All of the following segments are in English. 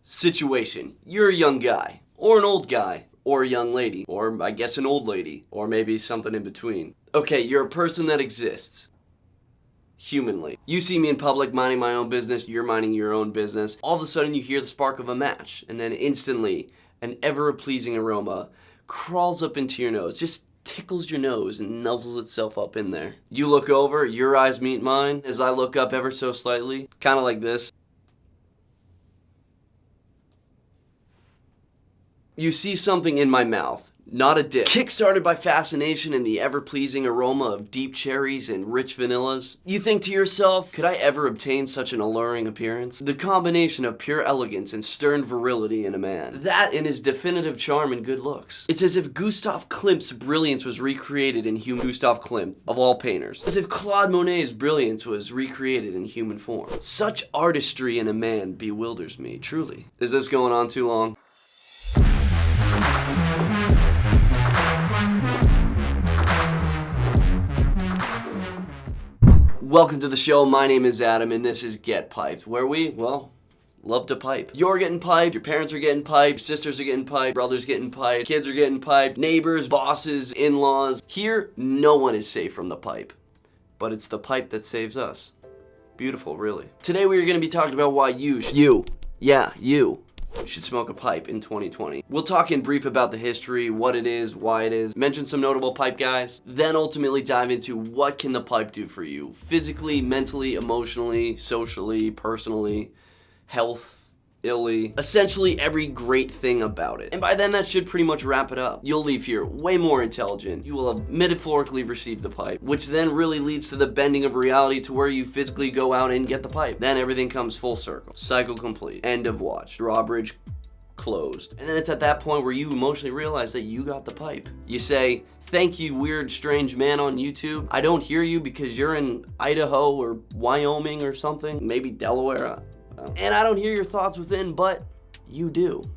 Situation. You're a young guy, or an old guy, or a young lady, or I guess an old lady, or maybe something in between. Okay, you're a person that exists. Humanly. You see me in public minding my own business, you're minding your own business. All of a sudden you hear the spark of a match, and then instantly an ever-pleasing aroma crawls up into your nose, just tickles your nose and nuzzles itself up in there. You look over, your eyes meet mine, as I look up ever so slightly, kind of like this. You see something in my mouth, not a dick. Kickstarted by fascination and the ever-pleasing aroma of deep cherries and rich vanillas. You think to yourself, could I ever obtain such an alluring appearance? The combination of pure elegance and stern virility in a man. That and his definitive charm and good looks. It's as if Gustav Klimt's brilliance was recreated in human Gustav Klimt, of all painters. As if Claude Monet's brilliance was recreated in human form. Such artistry in a man bewilders me, truly. Is this going on too long? Welcome to the show. My name is Adam and this is Get Piped, where we, well, love to pipe. You're getting piped, your parents are getting piped, sisters are getting piped, brothers getting piped, kids are getting piped, neighbors, bosses, in-laws. Here, no one is safe from the pipe, but it's the pipe that saves us. Beautiful, really. Today we are going to be talking about why you should smoke a pipe in 2020. We'll talk in brief about the history, what it is, why it is, mention some notable pipe guys, then ultimately dive into what can the pipe do for you, physically, mentally, emotionally, socially, personally, health, illy, essentially every great thing about it. And by then that should pretty much wrap it up. You'll leave here way more intelligent. You will have metaphorically received the pipe, which then really leads to the bending of reality to where you physically go out and get the pipe. Then everything comes full circle. Cycle complete. End of watch. Drawbridge closed. And then it's at that point where you emotionally realize that you got the pipe. You say, thank you, weird, strange man on YouTube. I don't hear you because you're in Idaho or Wyoming or something. Maybe Delaware. And I don't hear your thoughts within, but you do.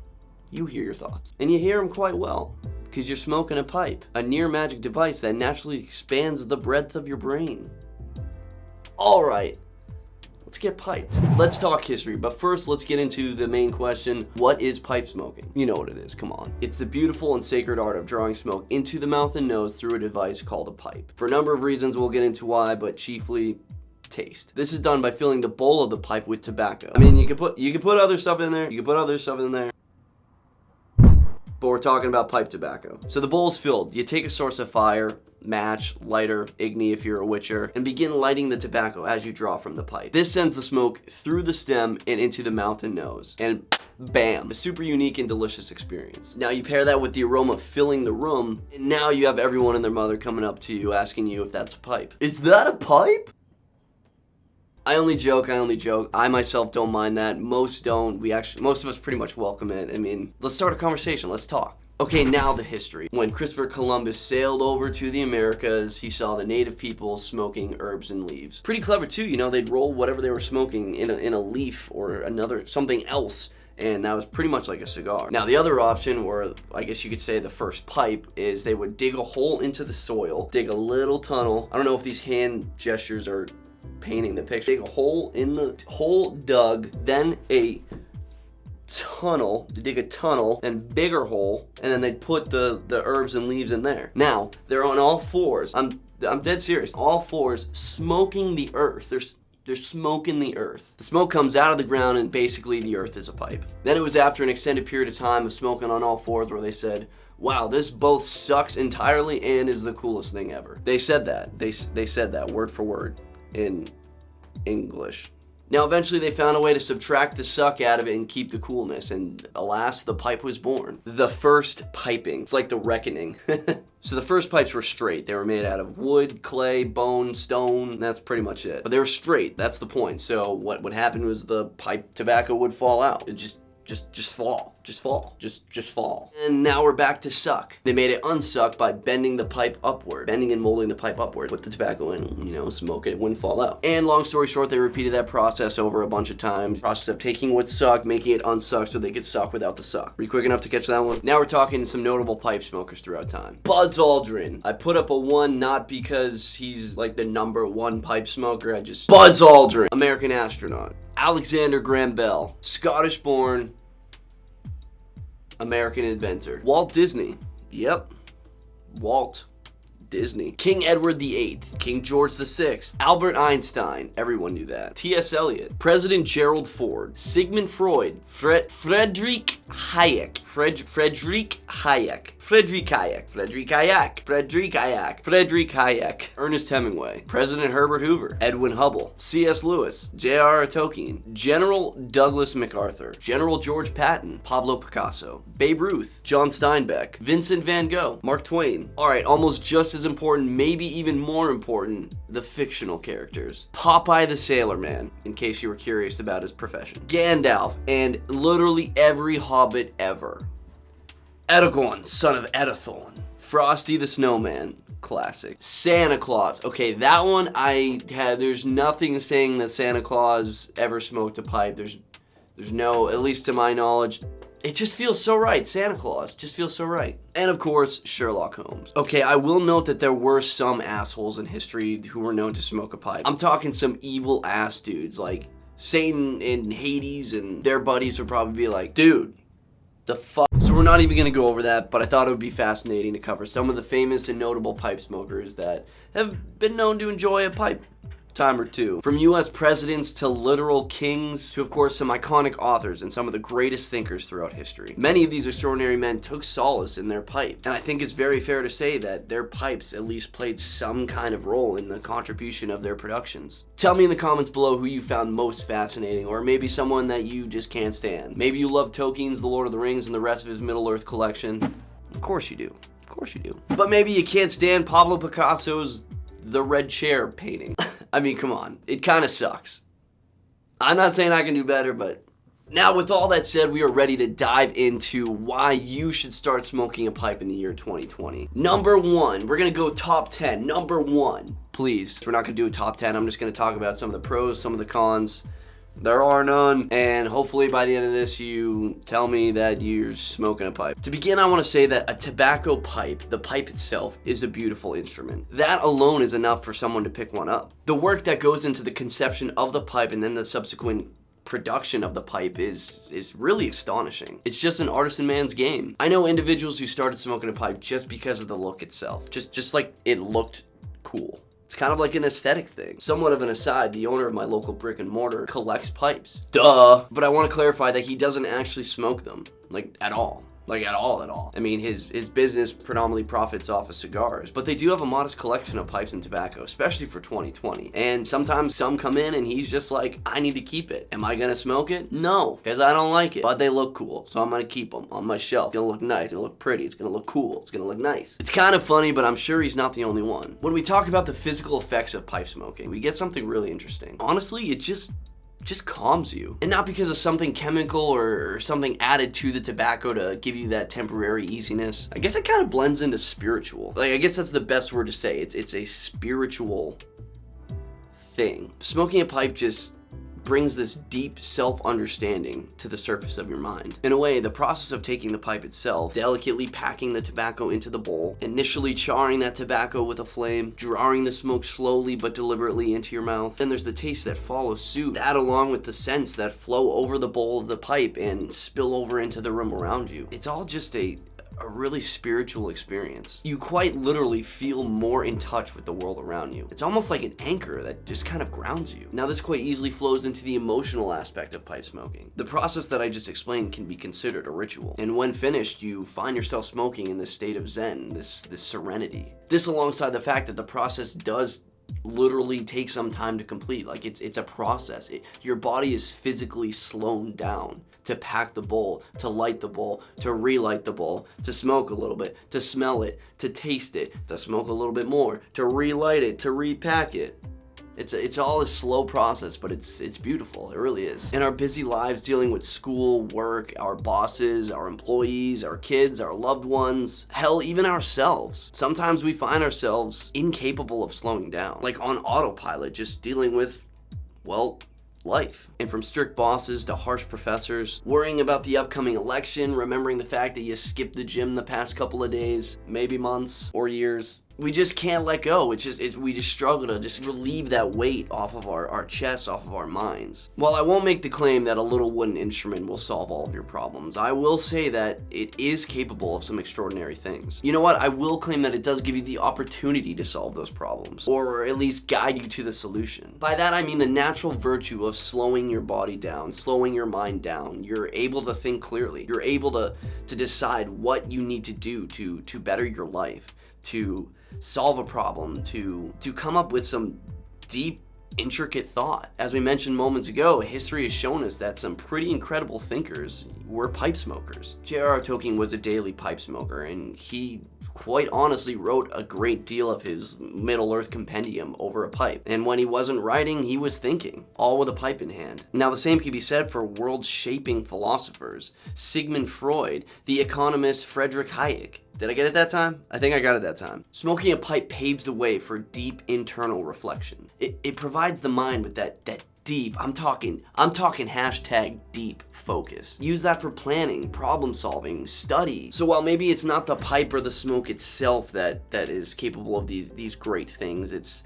You hear your thoughts. And you hear them quite well, because you're smoking a pipe, a near magic device that naturally expands the breadth of your brain. All right, let's get piped. Let's talk history, but first let's get into the main question. What is pipe smoking? You know what it is, come on. It's the beautiful and sacred art of drawing smoke into the mouth and nose through a device called a pipe. For a number of reasons, we'll get into why, but chiefly taste. This is done by filling the bowl of the pipe with tobacco. I mean, you can put other stuff in there. But we're talking about pipe tobacco. So the bowl is filled. You take a source of fire, match, lighter, igni if you're a witcher, and begin lighting the tobacco as you draw from the pipe. This sends the smoke through the stem and into the mouth and nose. And bam, a super unique and delicious experience. Now you pair that with the aroma filling the room, and now you have everyone and their mother coming up to you asking you if that's a pipe. Is that a pipe? I only joke. I myself don't mind that. Most don't. Most of us pretty much welcome it. I mean, let's start a conversation. Let's talk. Okay, now the history. When Christopher Columbus sailed over to the Americas, he saw the native people smoking herbs and leaves. Pretty clever too, you know, they'd roll whatever they were smoking in a leaf or something else. And that was pretty much like a cigar. Now the other option, or I guess you could say the first pipe, is they would dig a hole into the soil, dig a little tunnel. I don't know if these hand gestures are painting the picture. Dig a hole in the hole dug, then a tunnel, dig a tunnel, and bigger hole, and then they'd put the herbs and leaves in there. Now, they're on all fours. I'm dead serious. All fours smoking the earth. They're smoking the earth. The smoke comes out of the ground and basically the earth is a pipe. Then it was after an extended period of time of smoking on all fours where they said, wow, this both sucks entirely and is the coolest thing ever. They said that. They said that word for word in English. Now eventually they found a way to subtract the suck out of it and keep the coolness, and alas, the pipe was born. The first piping. It's like the reckoning. So the first pipes were straight. They were made out of wood, clay, bone, stone. That's pretty much it. But they were straight. That's the point. So what would happen was the pipe tobacco would fall out. It just fall. And now we're back to suck. They made it unsuck by bending the pipe upward, bending and molding the pipe upward. Put the tobacco in, you know, smoke it, it wouldn't fall out. And long story short, they repeated that process over a bunch of times. Process of taking what sucked, making it unsuck so they could suck without the suck. Were you quick enough to catch that one? Now we're talking some notable pipe smokers throughout time. Buzz Aldrin. I put up a 1 not because he's like the #1 pipe smoker. Buzz Aldrin, American astronaut. Alexander Graham Bell, Scottish born, American inventor. Walt Disney. Yep. Walt Disney. King Edward VIII, King George VI, Albert Einstein, everyone knew that. T.S. Eliot, President Gerald Ford, Sigmund Freud, Friedrich Hayek, Ernest Hemingway, President Herbert Hoover, Edwin Hubble, C.S. Lewis, J.R.R. Tolkien, General Douglas MacArthur, General George Patton, Pablo Picasso, Babe Ruth, John Steinbeck, Vincent van Gogh, Mark Twain. Alright, almost just as important, maybe even more important, the fictional characters. Popeye the Sailor Man, in case you were curious about his profession. Gandalf, and literally every hobbit ever. Aragorn, son of Arathorn. Frosty the Snowman, classic. Santa Claus, okay, that one there's nothing saying that Santa Claus ever smoked a pipe. There's no, at least to my knowledge. It just feels so right. Santa Claus just feels so right. And of course, Sherlock Holmes. Okay, I will note that there were some assholes in history who were known to smoke a pipe. I'm talking some evil ass dudes like Satan and Hades, and their buddies would probably be like, dude, the fuck. So we're not even gonna go over that, but I thought it would be fascinating to cover some of the famous and notable pipe smokers that have been known to enjoy a pipe time or two. From US presidents to literal kings to, of course, some iconic authors and some of the greatest thinkers throughout history. Many of these extraordinary men took solace in their pipe, and I think it's very fair to say that their pipes at least played some kind of role in the contribution of their productions. Tell me in the comments below who you found most fascinating, or maybe someone that you just can't stand. Maybe you love Tolkien's The Lord of the Rings and the rest of his Middle-earth collection. Of course you do. Of course you do. But maybe you can't stand Pablo Picasso's The Red Chair painting. I mean, come on, it kind of sucks. I'm not saying I can do better, but now with all that said, we are ready to dive into why you should start smoking a pipe in the year 2020. Number one, we're gonna go top 10. Number one, please. We're not gonna do a top 10. I'm just gonna talk about some of the pros, some of the cons. There are none, and hopefully by the end of this you tell me that you're smoking a pipe. To begin, I want to say that a tobacco pipe, the pipe itself, is a beautiful instrument. That alone is enough for someone to pick one up. The work that goes into the conception of the pipe and then the subsequent production of the pipe is really astonishing. It's just an artisan man's game. I know individuals who started smoking a pipe just because of the look itself, just like it looked cool. It's kind of like an aesthetic thing. Somewhat of an aside, the owner of my local brick and mortar collects pipes. Duh! But I want to clarify that he doesn't actually smoke them, like at all. Like at all. I mean, his business predominantly profits off of cigars, but they do have a modest collection of pipes and tobacco, especially for 2020. And sometimes some come in and he's just like, I need to keep it. Am I gonna smoke it? No, because I don't like it, but they look cool, so I'm gonna keep them on my shelf. It's gonna look nice, it's gonna look pretty, it's gonna look cool, it's gonna look nice. It's kind of funny, but I'm sure he's not the only one. When we talk about the physical effects of pipe smoking, we get something really interesting. Honestly, it just calms you. And not because of something chemical or something added to the tobacco to give you that temporary easiness. I guess it kind of blends into spiritual. Like, I guess that's the best word to say. It's a spiritual thing. Smoking a pipe just brings this deep self-understanding to the surface of your mind. In a way, the process of taking the pipe itself, delicately packing the tobacco into the bowl, initially charring that tobacco with a flame, drawing the smoke slowly but deliberately into your mouth. Then there's the taste that follows suit. That along with the scents that flow over the bowl of the pipe and spill over into the room around you. It's all just a really spiritual experience. You quite literally feel more in touch with the world around you. It's almost like an anchor that just kind of grounds you. Now, this quite easily flows into the emotional aspect of pipe smoking. The process that I just explained can be considered a ritual. And when finished, you find yourself smoking in this state of zen, this serenity. This alongside the fact that the process does literally take some time to complete. Like it's a process. Your body is physically slowed down to pack the bowl, to light the bowl, to relight the bowl, to smoke a little bit, to smell it, to taste it, to smoke a little bit more, to relight it, to repack it. It's all a slow process, but it's beautiful. It really is. In our busy lives dealing with school, work, our bosses, our employees, our kids, our loved ones, hell, even ourselves. Sometimes we find ourselves incapable of slowing down, like on autopilot, just dealing with, well, life. And from strict bosses to harsh professors, worrying about the upcoming election, remembering the fact that you skipped the gym the past couple of days, maybe months or years, we just can't let go. We just struggle to just relieve that weight off of our chests, off of our minds. While I won't make the claim that a little wooden instrument will solve all of your problems, I will say that it is capable of some extraordinary things. You know what? I will claim that it does give you the opportunity to solve those problems, or at least guide you to the solution. By that I mean the natural virtue of slowing your body down, slowing your mind down. You're able to think clearly. You're able to decide what you need to do to better your life, to solve a problem, to come up with some deep, intricate thought. As we mentioned moments ago, history has shown us that some pretty incredible thinkers were pipe smokers. J.R.R. Tolkien was a daily pipe smoker, and he quite honestly wrote a great deal of his Middle-earth compendium over a pipe. And when he wasn't writing, he was thinking, all with a pipe in hand. Now, the same can be said for world-shaping philosophers. Sigmund Freud, the economist Friedrich Hayek. Did I get it that time? I think I got it that time. Smoking a pipe paves the way for deep internal reflection. It provides the mind with that deep, I'm talking hashtag deep focus. Use that for planning, problem solving, study. So while maybe it's not the pipe or the smoke itself that is capable of these great things, it's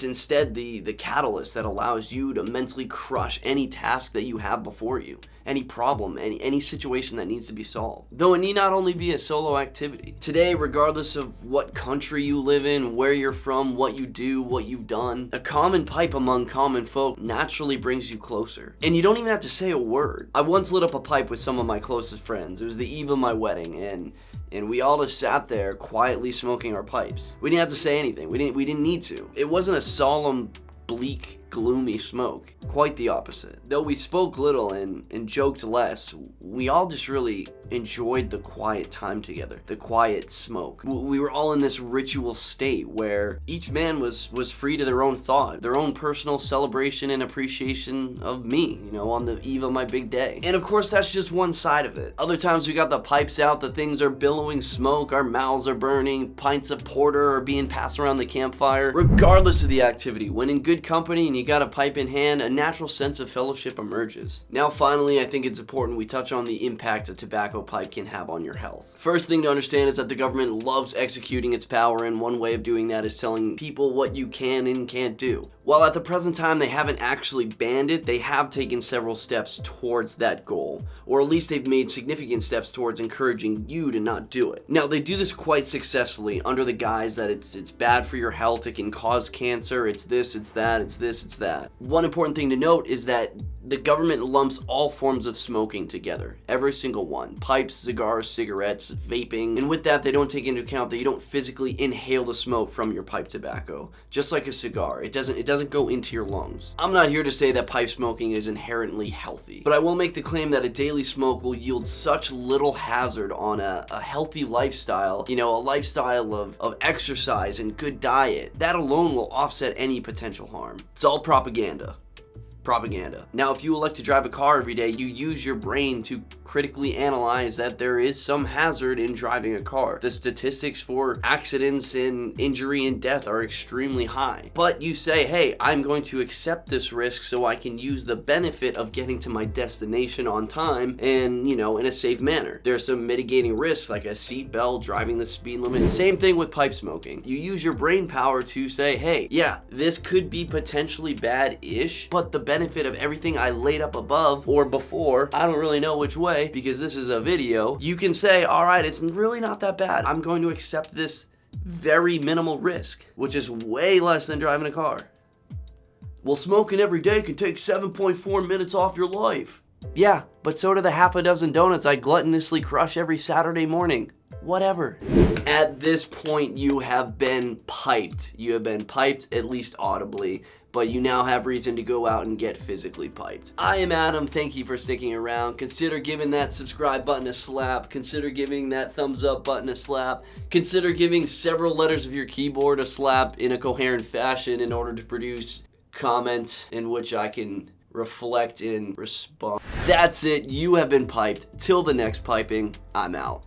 instead the catalyst that allows you to mentally crush any task that you have before you, any problem, any situation that needs to be solved. Though it need not only be a solo activity. Today, regardless of what country you live in, where you're from, what you do, what you've done, a common pipe among common folk naturally brings you closer. And you don't even have to say a word. I once lit up a pipe with some of my closest friends. It was the eve of my wedding, and we all just sat there quietly smoking our pipes. We didn't have to say anything. We didn't need to. It wasn't a solemn, bleak, gloomy smoke. Quite the opposite. Though we spoke little and joked less, we all just really enjoyed the quiet time together, the quiet smoke. We were all in this ritual state where each man was free to their own thought, their own personal celebration and appreciation of me, on the eve of my big day. And of course, that's just one side of it. Other times we got the pipes out, the things are billowing smoke, our mouths are burning, pints of porter are being passed around the campfire. Regardless of the activity, when in good company and you got a pipe in hand, a natural sense of fellowship emerges. Now finally, I think it's important we touch on the impact a tobacco pipe can have on your health. First thing to understand is that the government loves executing its power, and one way of doing that is telling people what you can and can't do. While at the present time they haven't actually banned it, they have taken several steps towards that goal, or at least they've made significant steps towards encouraging you to not do it. Now they do this quite successfully under the guise that it's bad for your health, it can cause cancer, it's this, it's that, it's this, it's that. One important thing to note is that the government lumps all forms of smoking together, every single one. Pipes, cigars, cigarettes, vaping, and with that they don't take into account that you don't physically inhale the smoke from your pipe tobacco. Just like a cigar, it doesn't go into your lungs. I'm not here to say that pipe smoking is inherently healthy, but I will make the claim that a daily smoke will yield such little hazard on a healthy lifestyle, a lifestyle of exercise and good diet. That alone will offset any potential harm. It's all propaganda. Now, if you elect to drive a car every day, you use your brain to critically analyze that there is some hazard in driving a car. The statistics for accidents and injury and death are extremely high. But you say, hey, I'm going to accept this risk so I can use the benefit of getting to my destination on time and, in a safe manner. There's some mitigating risks like a seatbelt, driving the speed limit. Same thing with pipe smoking. You use your brain power to say, hey, yeah, this could be potentially bad-ish, but the benefit of everything I laid up above or before, I don't really know which way because this is a video, you can say, all right, it's really not that bad. I'm going to accept this very minimal risk, which is way less than driving a car. Well, smoking every day can take 7.4 minutes off your life. Yeah, but so do the half a dozen donuts I gluttonously crush every Saturday morning. Whatever. At this point, you have been piped. You have been piped, at least audibly, but you now have reason to go out and get physically piped. I am Adam. Thank you for sticking around. Consider giving that subscribe button a slap. Consider giving that thumbs up button a slap. Consider giving several letters of your keyboard a slap in a coherent fashion in order to produce comment in which I can reflect and respond. That's it. You have been piped. Till the next piping, I'm out.